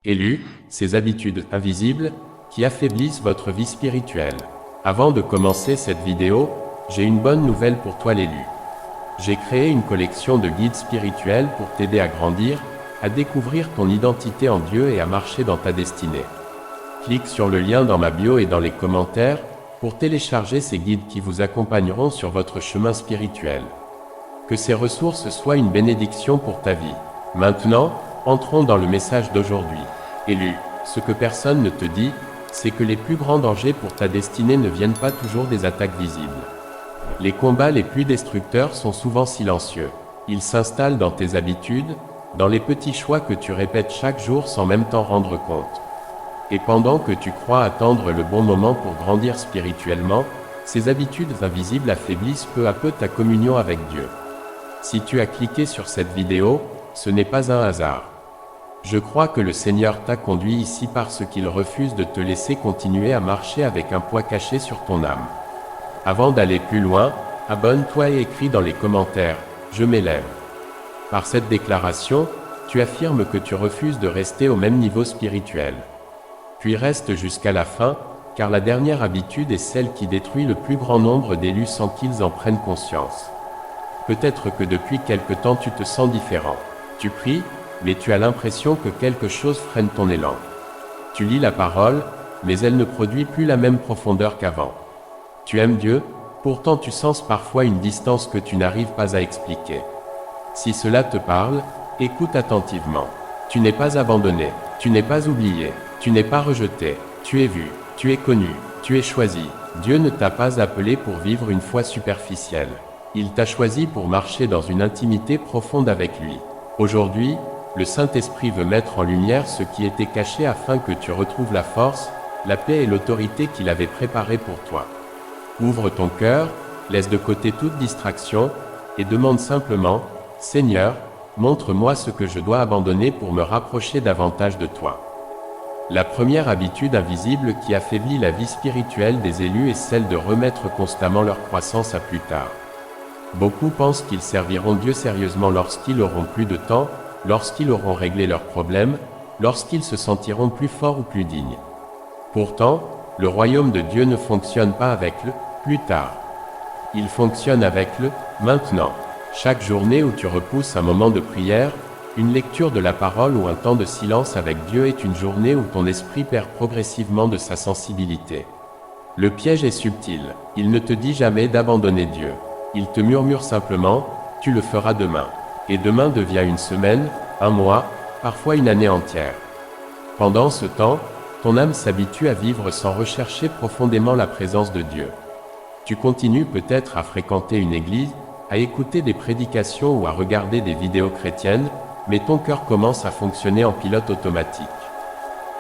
Élu, ces habitudes invisibles qui affaiblissent votre vie spirituelle. Avant de commencer cette vidéo, j'ai une bonne nouvelle pour toi l'élu. J'ai créé une collection de guides spirituels pour t'aider à grandir, à découvrir ton identité en Dieu et à marcher dans ta destinée. Clique sur le lien dans ma bio et dans les commentaires pour télécharger ces guides qui vous accompagneront sur votre chemin spirituel. Que ces ressources soient une bénédiction pour ta vie. Maintenant, entrons dans le message d'aujourd'hui. Élu, ce que personne ne te dit, c'est que les plus grands dangers pour ta destinée ne viennent pas toujours des attaques visibles. Les combats les plus destructeurs sont souvent silencieux. Ils s'installent dans tes habitudes, dans les petits choix que tu répètes chaque jour sans même t'en rendre compte. Et pendant que tu crois attendre le bon moment pour grandir spirituellement, ces habitudes invisibles affaiblissent peu à peu ta communion avec Dieu. Si tu as cliqué sur cette vidéo, ce n'est pas un hasard. Je crois que le Seigneur t'a conduit ici parce qu'il refuse de te laisser continuer à marcher avec un poids caché sur ton âme. Avant d'aller plus loin, abonne-toi et écris dans les commentaires « Je m'élève ». Par cette déclaration, tu affirmes que tu refuses de rester au même niveau spirituel. Puis reste jusqu'à la fin, car la dernière habitude est celle qui détruit le plus grand nombre d'élus sans qu'ils en prennent conscience. Peut-être que depuis quelque temps tu te sens différent. Tu pries, mais tu as l'impression que quelque chose freine ton élan. Tu lis la parole, mais elle ne produit plus la même profondeur qu'avant. Tu aimes Dieu, pourtant tu sens parfois une distance que tu n'arrives pas à expliquer. Si cela te parle, écoute attentivement. Tu n'es pas abandonné, tu n'es pas oublié, tu n'es pas rejeté, tu es vu, tu es connu, tu es choisi. Dieu ne t'a pas appelé pour vivre une foi superficielle. Il t'a choisi pour marcher dans une intimité profonde avec lui. Aujourd'hui, le Saint-Esprit veut mettre en lumière ce qui était caché afin que tu retrouves la force, la paix et l'autorité qu'il avait préparée pour toi. Ouvre ton cœur, laisse de côté toute distraction, et demande simplement « Seigneur, montre-moi ce que je dois abandonner pour me rapprocher davantage de toi ». La première habitude invisible qui affaiblit la vie spirituelle des élus est celle de remettre constamment leur croissance à plus tard. Beaucoup pensent qu'ils serviront Dieu sérieusement lorsqu'ils auront plus de temps, lorsqu'ils auront réglé leurs problèmes, lorsqu'ils se sentiront plus forts ou plus dignes. Pourtant, le royaume de Dieu ne fonctionne pas avec le « plus tard ». Il fonctionne avec le « maintenant ». Chaque journée où tu repousses un moment de prière, une lecture de la parole ou un temps de silence avec Dieu est une journée où ton esprit perd progressivement de sa sensibilité. Le piège est subtil, il ne te dit jamais d'abandonner Dieu. Il te murmure simplement « tu le feras demain ». Et demain devient une semaine, un mois, parfois une année entière. Pendant ce temps, ton âme s'habitue à vivre sans rechercher profondément la présence de Dieu. Tu continues peut-être à fréquenter une église, à écouter des prédications ou à regarder des vidéos chrétiennes, mais ton cœur commence à fonctionner en pilote automatique.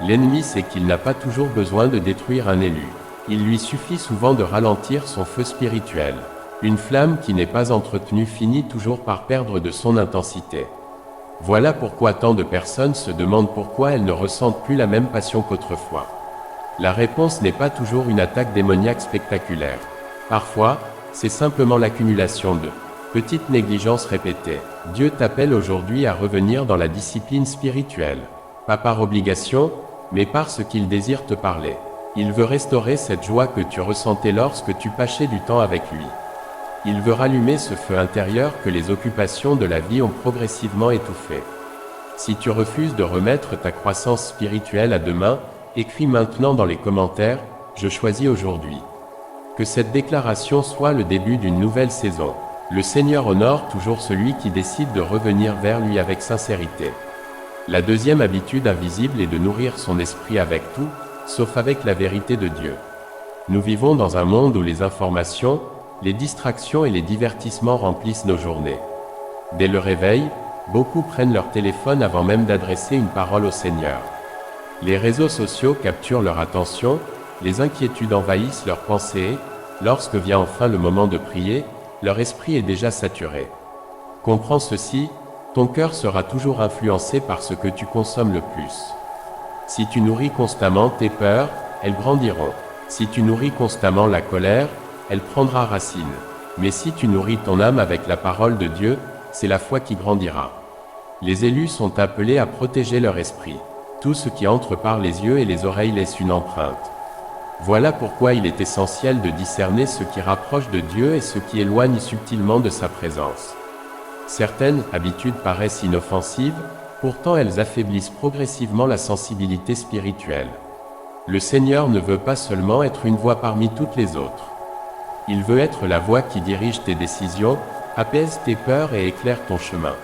L'ennemi sait qu'il n'a pas toujours besoin de détruire un élu. Il lui suffit souvent de ralentir son feu spirituel. Une flamme qui n'est pas entretenue finit toujours par perdre de son intensité. Voilà pourquoi tant de personnes se demandent pourquoi elles ne ressentent plus la même passion qu'autrefois. La réponse n'est pas toujours une attaque démoniaque spectaculaire. Parfois, c'est simplement l'accumulation de petites négligences répétées. Dieu t'appelle aujourd'hui à revenir dans la discipline spirituelle. Pas par obligation, mais parce qu'il désire te parler. Il veut restaurer cette joie que tu ressentais lorsque tu passais du temps avec lui. Il veut rallumer ce feu intérieur que les occupations de la vie ont progressivement étouffé. Si tu refuses de remettre ta croissance spirituelle à demain, écris maintenant dans les commentaires « Je choisis aujourd'hui ». Que cette déclaration soit le début d'une nouvelle saison. Le Seigneur honore toujours celui qui décide de revenir vers lui avec sincérité. La deuxième habitude invisible est de nourrir son esprit avec tout, sauf avec la vérité de Dieu. Nous vivons dans un monde où les informations, les distractions et les divertissements remplissent nos journées. Dès le réveil, beaucoup prennent leur téléphone avant même d'adresser une parole au Seigneur. Les réseaux sociaux capturent leur attention, les inquiétudes envahissent leurs pensées, lorsque vient enfin le moment de prier, leur esprit est déjà saturé. Comprends ceci, ton cœur sera toujours influencé par ce que tu consommes le plus. Si tu nourris constamment tes peurs, elles grandiront. Si tu nourris constamment la colère, elle prendra racine. Mais si tu nourris ton âme avec la parole de Dieu, c'est la foi qui grandira. Les élus sont appelés à protéger leur esprit. Tout ce qui entre par les yeux et les oreilles laisse une empreinte. Voilà pourquoi il est essentiel de discerner ce qui rapproche de Dieu et ce qui éloigne subtilement de sa présence. Certaines habitudes paraissent inoffensives, pourtant elles affaiblissent progressivement la sensibilité spirituelle. Le Seigneur ne veut pas seulement être une voix parmi toutes les autres. Il veut être la voix qui dirige tes décisions, apaise tes peurs et éclaire ton chemin.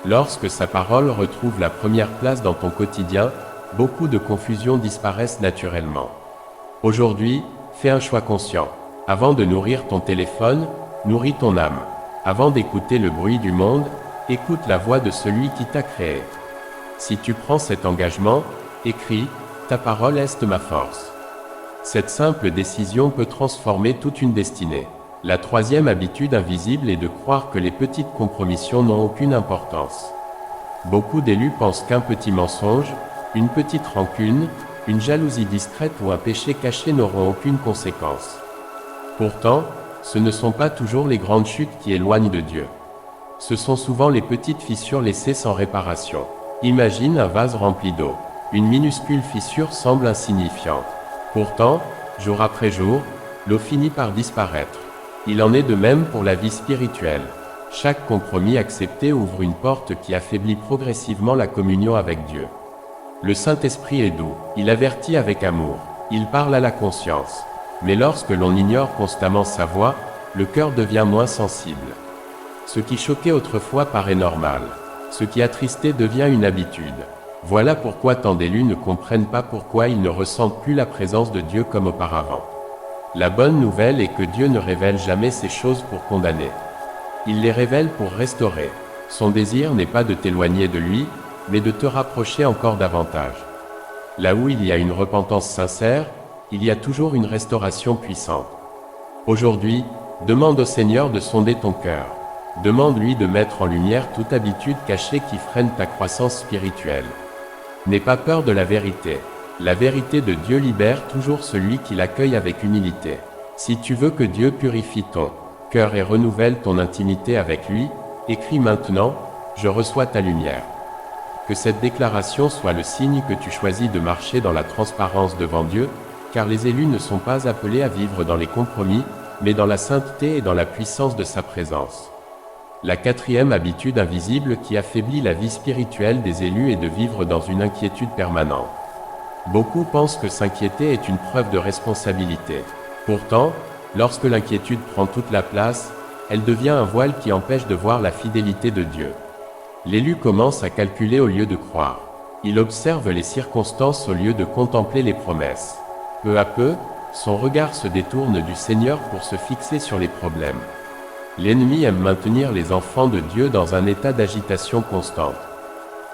Lorsque sa parole retrouve la première place dans ton quotidien, beaucoup de confusions disparaissent naturellement. Aujourd'hui, fais un choix conscient. Avant de nourrir ton téléphone, nourris ton âme. Avant d'écouter le bruit du monde, écoute la voix de celui qui t'a créé. Si tu prends cet engagement, écris « Ta parole est ma force ». Cette simple décision peut transformer toute une destinée. La troisième habitude invisible est de croire que les petites compromissions n'ont aucune importance. Beaucoup d'élus pensent qu'un petit mensonge, une petite rancune, une jalousie discrète ou un péché caché n'auront aucune conséquence. Pourtant, ce ne sont pas toujours les grandes chutes qui éloignent de Dieu. Ce sont souvent les petites fissures laissées sans réparation. Imagine un vase rempli d'eau. Une minuscule fissure semble insignifiante. Pourtant, jour après jour, l'eau finit par disparaître. Il en est de même pour la vie spirituelle. Chaque compromis accepté ouvre une porte qui affaiblit progressivement la communion avec Dieu. Le Saint-Esprit est doux, il avertit avec amour, il parle à la conscience. Mais lorsque l'on ignore constamment sa voix, le cœur devient moins sensible. Ce qui choquait autrefois paraît normal. Ce qui attristait devient une habitude. Voilà pourquoi tant d'élus ne comprennent pas pourquoi ils ne ressentent plus la présence de Dieu comme auparavant. La bonne nouvelle est que Dieu ne révèle jamais ces choses pour condamner. Il les révèle pour restaurer. Son désir n'est pas de t'éloigner de lui, mais de te rapprocher encore davantage. Là où il y a une repentance sincère, il y a toujours une restauration puissante. Aujourd'hui, demande au Seigneur de sonder ton cœur. Demande-lui de mettre en lumière toute habitude cachée qui freine ta croissance spirituelle. N'aie pas peur de la vérité. La vérité de Dieu libère toujours celui qui l'accueille avec humilité. Si tu veux que Dieu purifie ton cœur et renouvelle ton intimité avec lui, écris maintenant « Je reçois ta lumière ». Que cette déclaration soit le signe que tu choisis de marcher dans la transparence devant Dieu, car les élus ne sont pas appelés à vivre dans les compromis, mais dans la sainteté et dans la puissance de sa présence. La quatrième habitude invisible qui affaiblit la vie spirituelle des élus est de vivre dans une inquiétude permanente. Beaucoup pensent que s'inquiéter est une preuve de responsabilité. Pourtant, lorsque l'inquiétude prend toute la place, elle devient un voile qui empêche de voir la fidélité de Dieu. L'élu commence à calculer au lieu de croire. Il observe les circonstances au lieu de contempler les promesses. Peu à peu, son regard se détourne du Seigneur pour se fixer sur les problèmes. L'ennemi aime maintenir les enfants de Dieu dans un état d'agitation constante.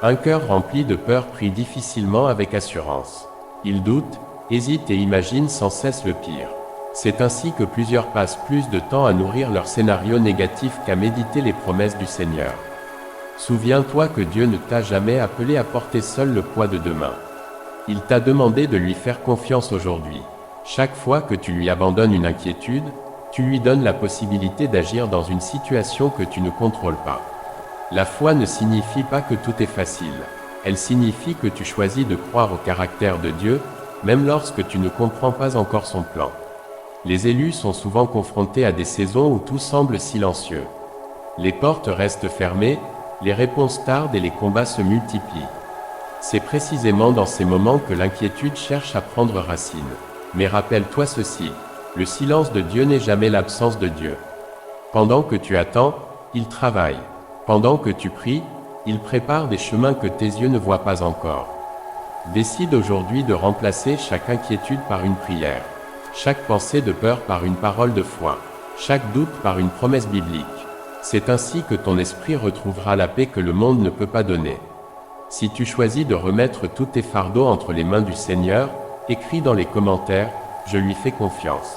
Un cœur rempli de peur prie difficilement avec assurance. Il doute, hésite et imagine sans cesse le pire. C'est ainsi que plusieurs passent plus de temps à nourrir leur scénario négatif qu'à méditer les promesses du Seigneur. Souviens-toi que Dieu ne t'a jamais appelé à porter seul le poids de demain. Il t'a demandé de lui faire confiance aujourd'hui. Chaque fois que tu lui abandonnes une inquiétude, tu lui donnes la possibilité d'agir dans une situation que tu ne contrôles pas. La foi ne signifie pas que tout est facile. Elle signifie que tu choisis de croire au caractère de Dieu, même lorsque tu ne comprends pas encore son plan. Les élus sont souvent confrontés à des saisons où tout semble silencieux. Les portes restent fermées, les réponses tardent et les combats se multiplient. C'est précisément dans ces moments que l'inquiétude cherche à prendre racine. Mais rappelle-toi ceci, le silence de Dieu n'est jamais l'absence de Dieu. Pendant que tu attends, il travaille. Pendant que tu pries, il prépare des chemins que tes yeux ne voient pas encore. Décide aujourd'hui de remplacer chaque inquiétude par une prière, chaque pensée de peur par une parole de foi, chaque doute par une promesse biblique. C'est ainsi que ton esprit retrouvera la paix que le monde ne peut pas donner. Si tu choisis de remettre tous tes fardeaux entre les mains du Seigneur, écris dans les commentaires « Je lui fais confiance ».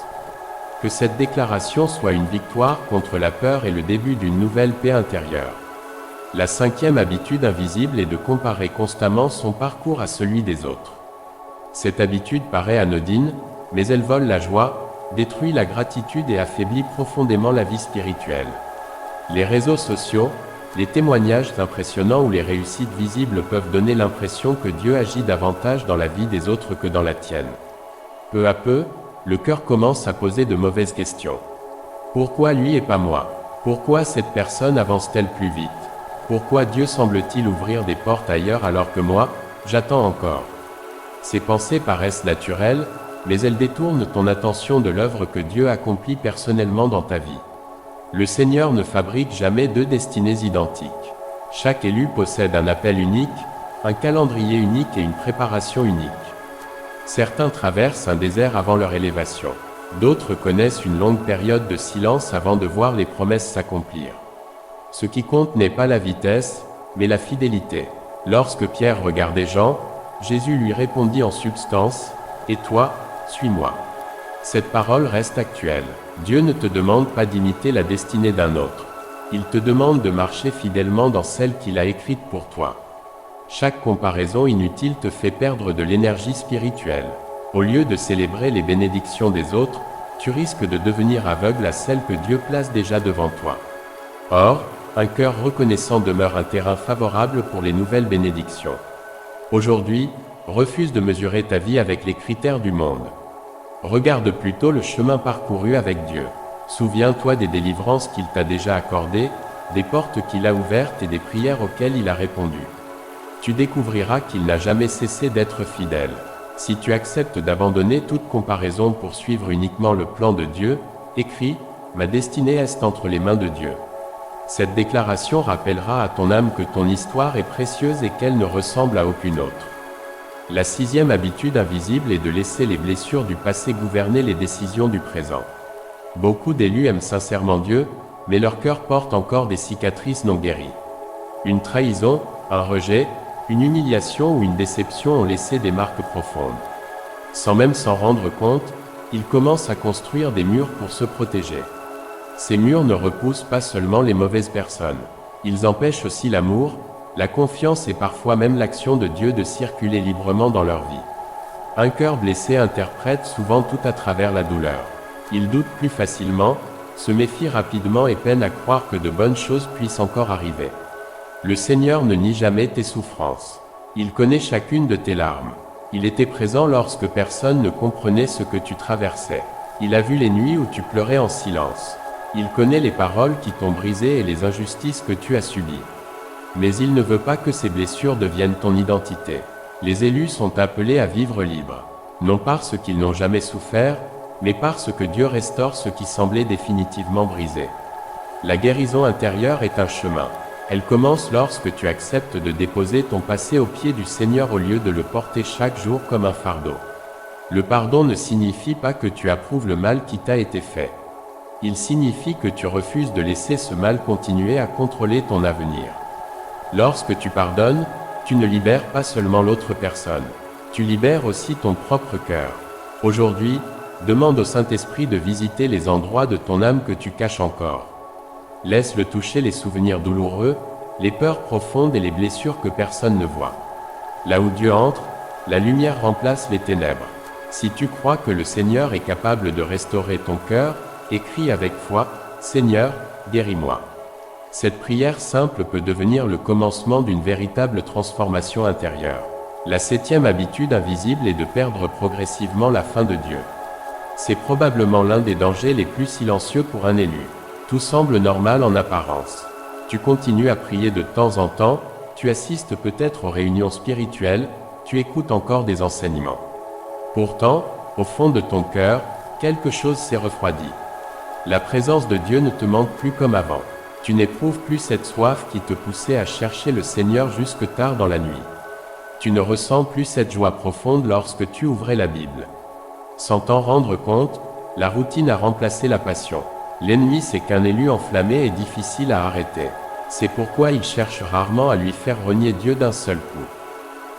Que cette déclaration soit une victoire contre la peur et le début d'une nouvelle paix intérieure. La cinquième habitude invisible est de comparer constamment son parcours à celui des autres. Cette habitude paraît anodine, mais elle vole la joie, détruit la gratitude et affaiblit profondément la vie spirituelle. Les réseaux sociaux, Les témoignages impressionnants ou les réussites visibles peuvent donner l'impression que Dieu agit davantage dans la vie des autres que dans la tienne. Peu à peu, le cœur commence à poser de mauvaises questions. Pourquoi lui et pas moi? Pourquoi cette personne avance-t-elle plus vite? Pourquoi Dieu semble-t-il ouvrir des portes ailleurs alors que moi, j'attends encore? Ces pensées paraissent naturelles, mais elles détournent ton attention de l'œuvre que Dieu accomplit personnellement dans ta vie. Le Seigneur ne fabrique jamais deux destinées identiques. Chaque élu possède un appel unique, un calendrier unique et une préparation unique. Certains traversent un désert avant leur élévation. D'autres connaissent une longue période de silence avant de voir les promesses s'accomplir. Ce qui compte n'est pas la vitesse, mais la fidélité. Lorsque Pierre regardait Jean, Jésus lui répondit en substance, « Et toi, suis-moi ». Cette parole reste actuelle. Dieu ne te demande pas d'imiter la destinée d'un autre. Il te demande de marcher fidèlement dans celle qu'il a écrite pour toi. Chaque comparaison inutile te fait perdre de l'énergie spirituelle. Au lieu de célébrer les bénédictions des autres, tu risques de devenir aveugle à celles que Dieu place déjà devant toi. Or, un cœur reconnaissant demeure un terrain favorable pour les nouvelles bénédictions. Aujourd'hui, refuse de mesurer ta vie avec les critères du monde. Regarde plutôt le chemin parcouru avec Dieu. Souviens-toi des délivrances qu'il t'a déjà accordées, des portes qu'il a ouvertes et des prières auxquelles il a répondu. Tu découvriras qu'il n'a jamais cessé d'être fidèle. Si tu acceptes d'abandonner toute comparaison pour suivre uniquement le plan de Dieu, écris « Ma destinée est entre les mains de Dieu ». Cette déclaration rappellera à ton âme que ton histoire est précieuse et qu'elle ne ressemble à aucune autre. La sixième habitude invisible est de laisser les blessures du passé gouverner les décisions du présent. Beaucoup d'élus aiment sincèrement Dieu, mais leur cœur porte encore des cicatrices non guéries. Une trahison, un rejet, une humiliation ou une déception ont laissé des marques profondes. Sans même s'en rendre compte, ils commencent à construire des murs pour se protéger. Ces murs ne repoussent pas seulement les mauvaises personnes. Ils empêchent aussi l'amour, la confiance et parfois même l'action de Dieu de circuler librement dans leur vie. Un cœur blessé interprète souvent tout à travers la douleur. Il doute plus facilement, se méfie rapidement et peine à croire que de bonnes choses puissent encore arriver. Le Seigneur ne nie jamais tes souffrances. Il connaît chacune de tes larmes. Il était présent lorsque personne ne comprenait ce que tu traversais. Il a vu les nuits où tu pleurais en silence. Il connaît les paroles qui t'ont brisé et les injustices que tu as subies. Mais il ne veut pas que ces blessures deviennent ton identité. Les élus sont appelés à vivre libres. Non parce qu'ils n'ont jamais souffert, mais parce que Dieu restaure ce qui semblait définitivement brisé. La guérison intérieure est un chemin. Elle commence lorsque tu acceptes de déposer ton passé aux pieds du Seigneur au lieu de le porter chaque jour comme un fardeau. Le pardon ne signifie pas que tu approuves le mal qui t'a été fait. Il signifie que tu refuses de laisser ce mal continuer à contrôler ton avenir. Lorsque tu pardonnes, tu ne libères pas seulement l'autre personne. Tu libères aussi ton propre cœur. Aujourd'hui, demande au Saint-Esprit de visiter les endroits de ton âme que tu caches encore. Laisse-le toucher les souvenirs douloureux, les peurs profondes et les blessures que personne ne voit. Là où Dieu entre, la lumière remplace les ténèbres. Si tu crois que le Seigneur est capable de restaurer ton cœur, écris avec foi, « Seigneur, guéris-moi ». Cette prière simple peut devenir le commencement d'une véritable transformation intérieure. La septième habitude invisible est de perdre progressivement la faim de Dieu. C'est probablement l'un des dangers les plus silencieux pour un élu. Tout semble normal en apparence. Tu continues à prier de temps en temps, tu assistes peut-être aux réunions spirituelles, tu écoutes encore des enseignements. Pourtant, au fond de ton cœur, quelque chose s'est refroidi. La présence de Dieu ne te manque plus comme avant. Tu n'éprouves plus cette soif qui te poussait à chercher le Seigneur jusque tard dans la nuit. Tu ne ressens plus cette joie profonde lorsque tu ouvrais la Bible. Sans t'en rendre compte, la routine a remplacé la passion. L'ennemi sait qu'un élu enflammé est difficile à arrêter. C'est pourquoi il cherche rarement à lui faire renier Dieu d'un seul coup.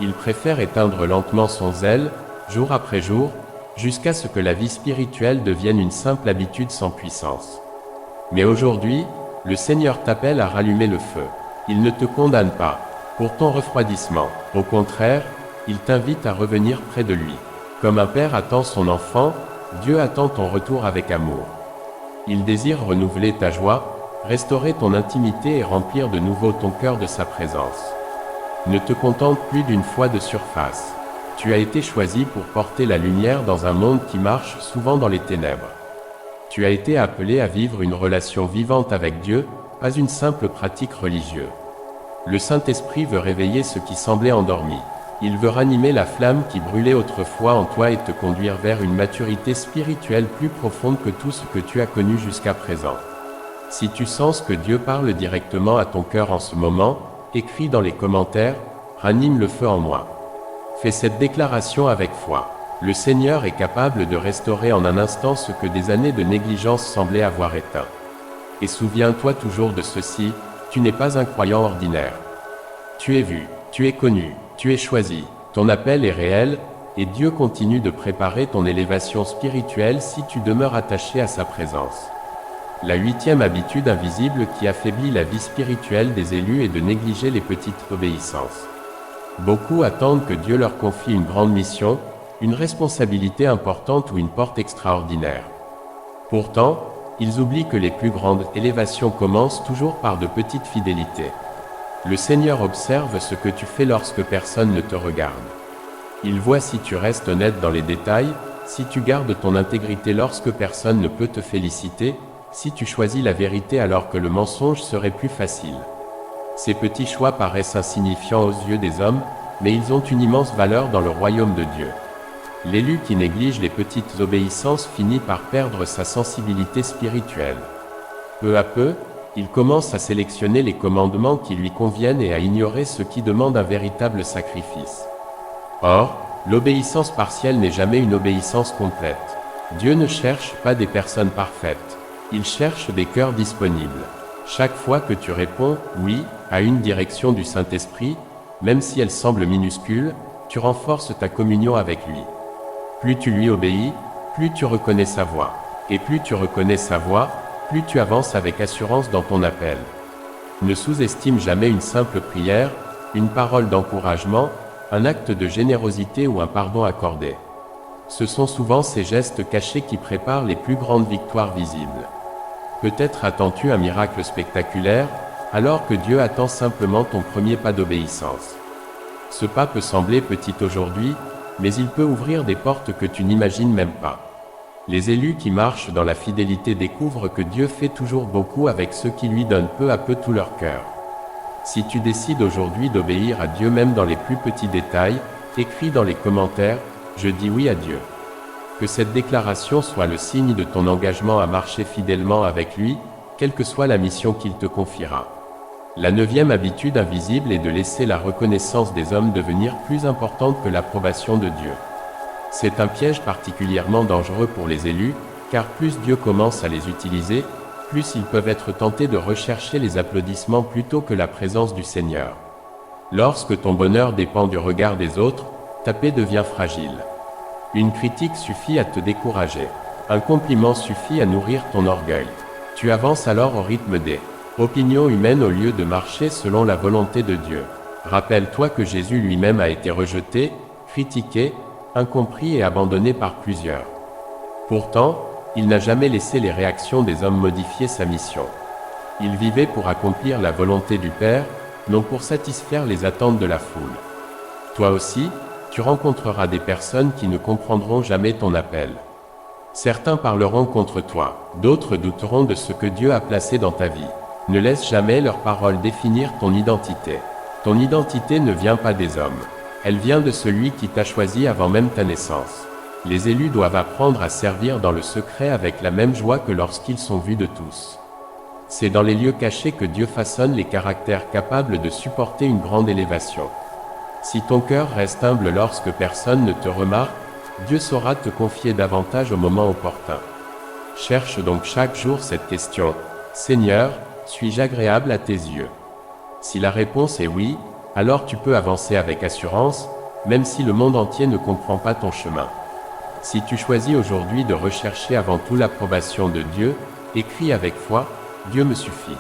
Il préfère éteindre lentement son zèle, jour après jour, jusqu'à ce que la vie spirituelle devienne une simple habitude sans puissance. Mais aujourd'hui, le Seigneur t'appelle à rallumer le feu. Il ne te condamne pas pour ton refroidissement. Au contraire, il t'invite à revenir près de lui. Comme un père attend son enfant, Dieu attend ton retour avec amour. Il désire renouveler ta joie, restaurer ton intimité et remplir de nouveau ton cœur de sa présence. Ne te contente plus d'une foi de surface. Tu as été choisi pour porter la lumière dans un monde qui marche souvent dans les ténèbres. Tu as été appelé à vivre une relation vivante avec Dieu, pas une simple pratique religieuse. Le Saint-Esprit veut réveiller ce qui semblait endormi. Il veut ranimer la flamme qui brûlait autrefois en toi et te conduire vers une maturité spirituelle plus profonde que tout ce que tu as connu jusqu'à présent. Si tu sens que Dieu parle directement à ton cœur en ce moment, écris dans les commentaires « Ranime le feu en moi ». Fais cette déclaration avec foi. Le Seigneur est capable de restaurer en un instant ce que des années de négligence semblaient avoir éteint. Et souviens-toi toujours de ceci, tu n'es pas un croyant ordinaire. Tu es vu, tu es connu, tu es choisi, ton appel est réel, et Dieu continue de préparer ton élévation spirituelle si tu demeures attaché à sa présence. La 8e habitude invisible qui affaiblit la vie spirituelle des élus est de négliger les petites obéissances. Beaucoup attendent que Dieu leur confie une grande mission, une responsabilité importante ou une porte extraordinaire. Pourtant, ils oublient que les plus grandes élévations commencent toujours par de petites fidélités. Le Seigneur observe ce que tu fais lorsque personne ne te regarde. Il voit si tu restes honnête dans les détails, si tu gardes ton intégrité lorsque personne ne peut te féliciter, si tu choisis la vérité alors que le mensonge serait plus facile. Ces petits choix paraissent insignifiants aux yeux des hommes, mais ils ont une immense valeur dans le royaume de Dieu. L'élu qui néglige les petites obéissances finit par perdre sa sensibilité spirituelle. Peu à peu, il commence à sélectionner les commandements qui lui conviennent et à ignorer ceux qui demandent un véritable sacrifice. Or, l'obéissance partielle n'est jamais une obéissance complète. Dieu ne cherche pas des personnes parfaites. Il cherche des cœurs disponibles. Chaque fois que tu réponds « oui » à une direction du Saint-Esprit, même si elle semble minuscule, tu renforces ta communion avec lui. Plus tu lui obéis, plus tu reconnais sa voix. Et plus tu reconnais sa voix, plus tu avances avec assurance dans ton appel. Ne sous-estime jamais une simple prière, une parole d'encouragement, un acte de générosité ou un pardon accordé. Ce sont souvent ces gestes cachés qui préparent les plus grandes victoires visibles. Peut-être attends-tu un miracle spectaculaire, alors que Dieu attend simplement ton premier pas d'obéissance. Ce pas peut sembler petit aujourd'hui, mais il peut ouvrir des portes que tu n'imagines même pas. Les élus qui marchent dans la fidélité découvrent que Dieu fait toujours beaucoup avec ceux qui lui donnent peu à peu tout leur cœur. Si tu décides aujourd'hui d'obéir à Dieu même dans les plus petits détails, écris dans les commentaires « Je dis oui à Dieu ». Que cette déclaration soit le signe de ton engagement à marcher fidèlement avec lui, quelle que soit la mission qu'il te confiera. La 9e habitude invisible est de laisser la reconnaissance des hommes devenir plus importante que l'approbation de Dieu. C'est un piège particulièrement dangereux pour les élus, car plus Dieu commence à les utiliser, plus ils peuvent être tentés de rechercher les applaudissements plutôt que la présence du Seigneur. Lorsque ton bonheur dépend du regard des autres, ta paix devient fragile. Une critique suffit à te décourager. Un compliment suffit à nourrir ton orgueil. Tu avances alors au rythme des opinions humaines au lieu de marcher selon la volonté de Dieu. Rappelle-toi que Jésus lui-même a été rejeté, critiqué, incompris et abandonné par plusieurs. Pourtant, il n'a jamais laissé les réactions des hommes modifier sa mission. Il vivait pour accomplir la volonté du Père, non pour satisfaire les attentes de la foule. Toi aussi, tu rencontreras des personnes qui ne comprendront jamais ton appel. Certains parleront contre toi, d'autres douteront de ce que Dieu a placé dans ta vie. Ne laisse jamais leurs paroles définir ton identité. Ton identité ne vient pas des hommes. Elle vient de celui qui t'a choisi avant même ta naissance. Les élus doivent apprendre à servir dans le secret avec la même joie que lorsqu'ils sont vus de tous. C'est dans les lieux cachés que Dieu façonne les caractères capables de supporter une grande élévation. Si ton cœur reste humble lorsque personne ne te remarque, Dieu saura te confier davantage au moment opportun. Cherche donc chaque jour cette question « Seigneur, suis-je agréable à tes yeux ?» Si la réponse est oui, alors tu peux avancer avec assurance, même si le monde entier ne comprend pas ton chemin. Si tu choisis aujourd'hui de rechercher avant tout l'approbation de Dieu, écris avec foi « Dieu me suffit ».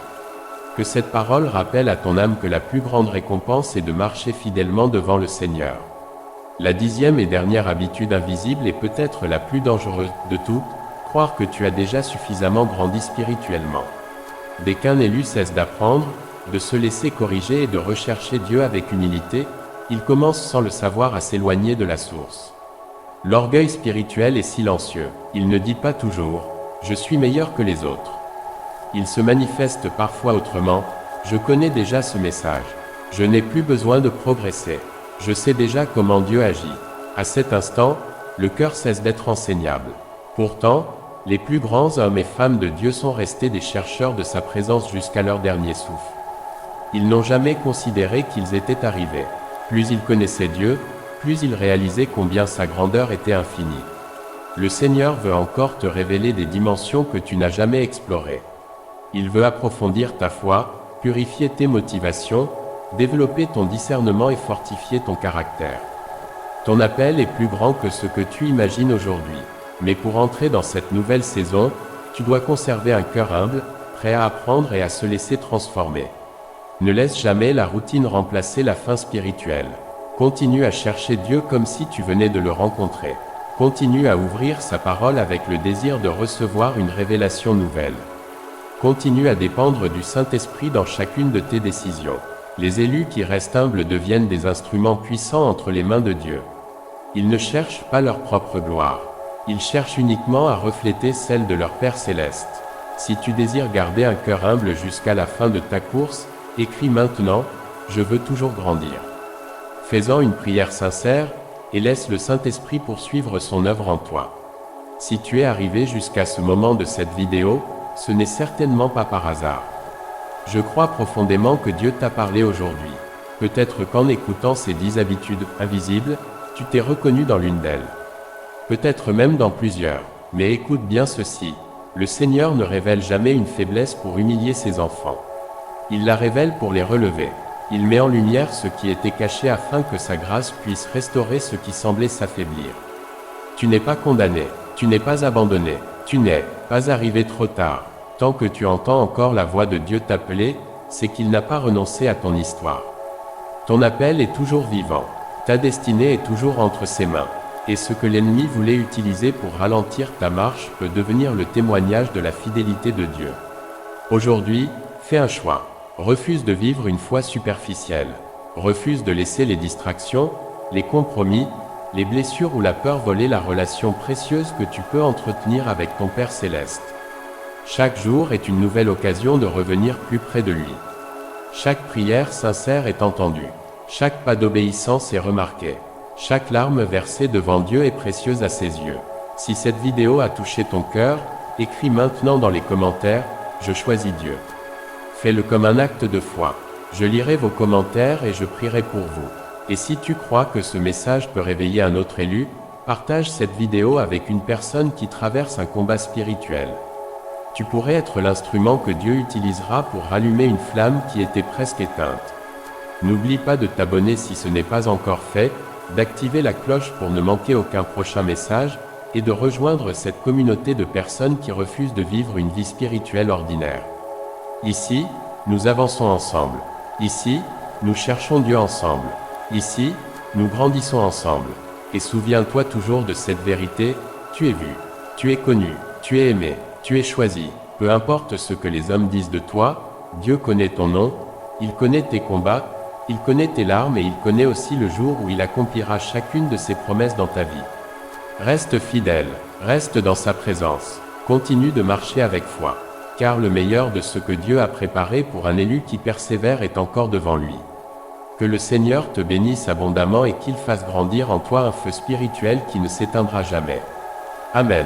Que cette parole rappelle à ton âme que la plus grande récompense est de marcher fidèlement devant le Seigneur. La 10e et dernière habitude invisible est peut-être la plus dangereuse de toutes, croire que tu as déjà suffisamment grandi spirituellement. Dès qu'un élu cesse d'apprendre, de se laisser corriger et de rechercher Dieu avec humilité, il commence sans le savoir à s'éloigner de la source. L'orgueil spirituel est silencieux. Il ne dit pas toujours « je suis meilleur que les autres ». Il se manifeste parfois autrement « je connais déjà ce message. Je n'ai plus besoin de progresser. Je sais déjà comment Dieu agit ». À cet instant, le cœur cesse d'être enseignable. Pourtant, les plus grands hommes et femmes de Dieu sont restés des chercheurs de sa présence jusqu'à leur dernier souffle. Ils n'ont jamais considéré qu'ils étaient arrivés. Plus ils connaissaient Dieu, plus ils réalisaient combien sa grandeur était infinie. Le Seigneur veut encore te révéler des dimensions que tu n'as jamais explorées. Il veut approfondir ta foi, purifier tes motivations, développer ton discernement et fortifier ton caractère. Ton appel est plus grand que ce que tu imagines aujourd'hui. Mais pour entrer dans cette nouvelle saison, tu dois conserver un cœur humble, prêt à apprendre et à se laisser transformer. Ne laisse jamais la routine remplacer la faim spirituelle. Continue à chercher Dieu comme si tu venais de le rencontrer. Continue à ouvrir sa parole avec le désir de recevoir une révélation nouvelle. Continue à dépendre du Saint-Esprit dans chacune de tes décisions. Les élus qui restent humbles deviennent des instruments puissants entre les mains de Dieu. Ils ne cherchent pas leur propre gloire. Ils cherchent uniquement à refléter celle de leur Père Céleste. Si tu désires garder un cœur humble jusqu'à la fin de ta course, écris maintenant « Je veux toujours grandir ». Fais-en une prière sincère et laisse le Saint-Esprit poursuivre son œuvre en toi. Si tu es arrivé jusqu'à ce moment de cette vidéo, ce n'est certainement pas par hasard. Je crois profondément que Dieu t'a parlé aujourd'hui. Peut-être qu'en écoutant ces 10 habitudes invisibles, tu t'es reconnu dans l'une d'elles. Peut-être même dans plusieurs. Mais écoute bien ceci. Le Seigneur ne révèle jamais une faiblesse pour humilier ses enfants. Il la révèle pour les relever. Il met en lumière ce qui était caché afin que sa grâce puisse restaurer ce qui semblait s'affaiblir. Tu n'es pas condamné, tu n'es pas abandonné, tu n'es pas arrivé trop tard. Tant que tu entends encore la voix de Dieu t'appeler, c'est qu'il n'a pas renoncé à ton histoire. Ton appel est toujours vivant. Ta destinée est toujours entre ses mains. Et ce que l'ennemi voulait utiliser pour ralentir ta marche peut devenir le témoignage de la fidélité de Dieu. Aujourd'hui, fais un choix. Refuse de vivre une foi superficielle. Refuse de laisser les distractions, les compromis, les blessures ou la peur voler la relation précieuse que tu peux entretenir avec ton Père Céleste. Chaque jour est une nouvelle occasion de revenir plus près de lui. Chaque prière sincère est entendue. Chaque pas d'obéissance est remarqué. Chaque larme versée devant Dieu est précieuse à ses yeux. Si cette vidéo a touché ton cœur, écris maintenant dans les commentaires « Je choisis Dieu ». Fais-le comme un acte de foi. Je lirai vos commentaires et je prierai pour vous. Et si tu crois que ce message peut réveiller un autre élu, partage cette vidéo avec une personne qui traverse un combat spirituel. Tu pourrais être l'instrument que Dieu utilisera pour rallumer une flamme qui était presque éteinte. N'oublie pas de t'abonner si ce n'est pas encore fait, d'activer la cloche pour ne manquer aucun prochain message, et de rejoindre cette communauté de personnes qui refusent de vivre une vie spirituelle ordinaire. Ici, nous avançons ensemble. Ici, nous cherchons Dieu ensemble. Ici, nous grandissons ensemble. Et souviens-toi toujours de cette vérité, tu es vu, tu es connu, tu es aimé, tu es choisi. Peu importe ce que les hommes disent de toi, Dieu connaît ton nom, il connaît tes combats, il connaît tes larmes et il connaît aussi le jour où il accomplira chacune de ses promesses dans ta vie. Reste fidèle, reste dans sa présence, continue de marcher avec foi, car le meilleur de ce que Dieu a préparé pour un élu qui persévère est encore devant lui. Que le Seigneur te bénisse abondamment et qu'il fasse grandir en toi un feu spirituel qui ne s'éteindra jamais. Amen.